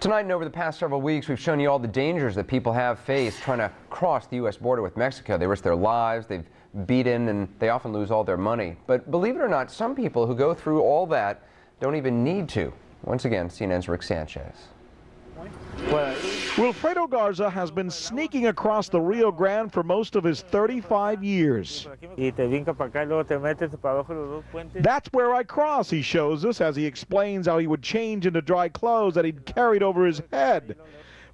Tonight and over the past several weeks, we've shown you all the dangers that people have faced trying to cross the U.S. border with Mexico. They risk their lives, they've beaten, and they often lose all their money. But believe it or not, some people who go through all that don't even need to. Once again, CNN's Rick Sanchez. Wilfredo Garza has been sneaking across the Rio Grande for most of his 35 years. That's where I cross, he shows us, as he explains how he would change into dry clothes that he'd carried over his head.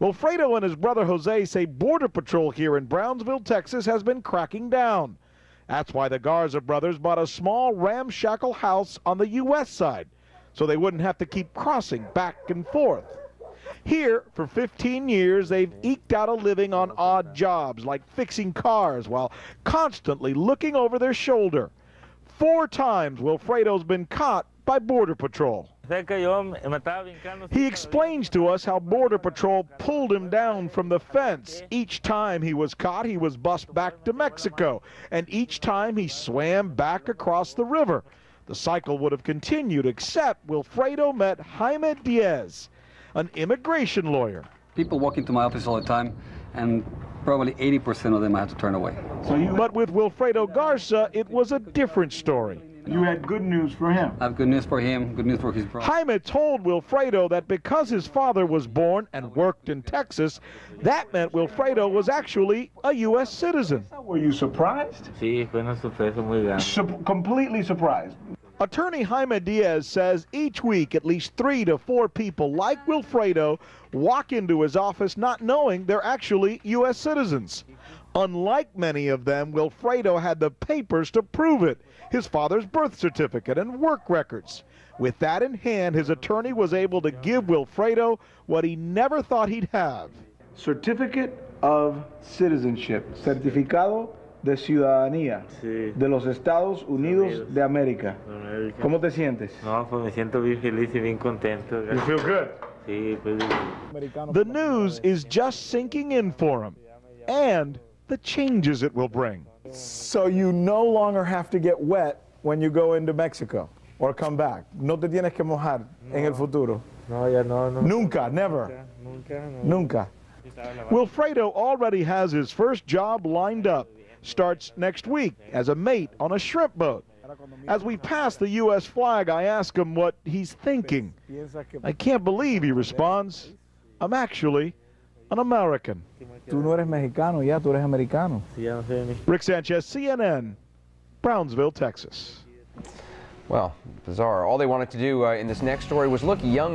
Wilfredo and his brother Jose say Border Patrol here in Brownsville, Texas has been cracking down. That's why the Garza brothers bought a small ramshackle house on the U.S. side, so they wouldn't have to keep crossing back and forth. Here, for 15 years, they've eked out a living on odd jobs like fixing cars while constantly looking over their shoulder. 4 times Wilfredo's been caught by Border Patrol. He explains to us how Border Patrol pulled him down from the fence. Each time he was caught, he was bused back to Mexico, and each time he swam back across the river. The cycle would have continued, except Wilfredo met Jaime Diaz, an immigration lawyer. People walk into my office all the time, and probably 80% of them I have to turn away. But with Wilfredo Garza, it was a different story. You had good news for him. I have good news for him, good news for his brother. Jaime told Wilfredo that because his father was born and worked in Texas, that meant Wilfredo was actually a U.S. citizen. Were you surprised? Sí, fue una sorpresa muy grande. Completely surprised. Attorney Jaime Diaz says each week at least 3 to 4 people like Wilfredo walk into his office not knowing they're actually U.S. citizens. Unlike many of them, Wilfredo had the papers to prove it, his father's birth certificate and work records. With that in hand, his attorney was able to give Wilfredo what he never thought he'd have. Certificate of citizenship, certificado de ciudadanía de los Estados Unidos de América. ¿Cómo te sientes? No, pues me siento bien feliz y bien contento. You feel good? Sí, pues. The news is just sinking in for him, and the changes it will bring. So you no longer have to get wet when you go into Mexico or come back. No te tienes que mojar en el futuro. No, ya no. Nunca, never. Nunca. Wilfredo already has his first job lined up. Starts next week as a mate on a shrimp boat. As we pass the U.S. flag, I ask him what he's thinking. I can't believe he responds, I'm actually an American. Tú no eres mexicano ya, tú eres americano. Rick Sanchez, CNN, Brownsville, Texas. Well, bizarre. All they wanted to do in this next story was look young.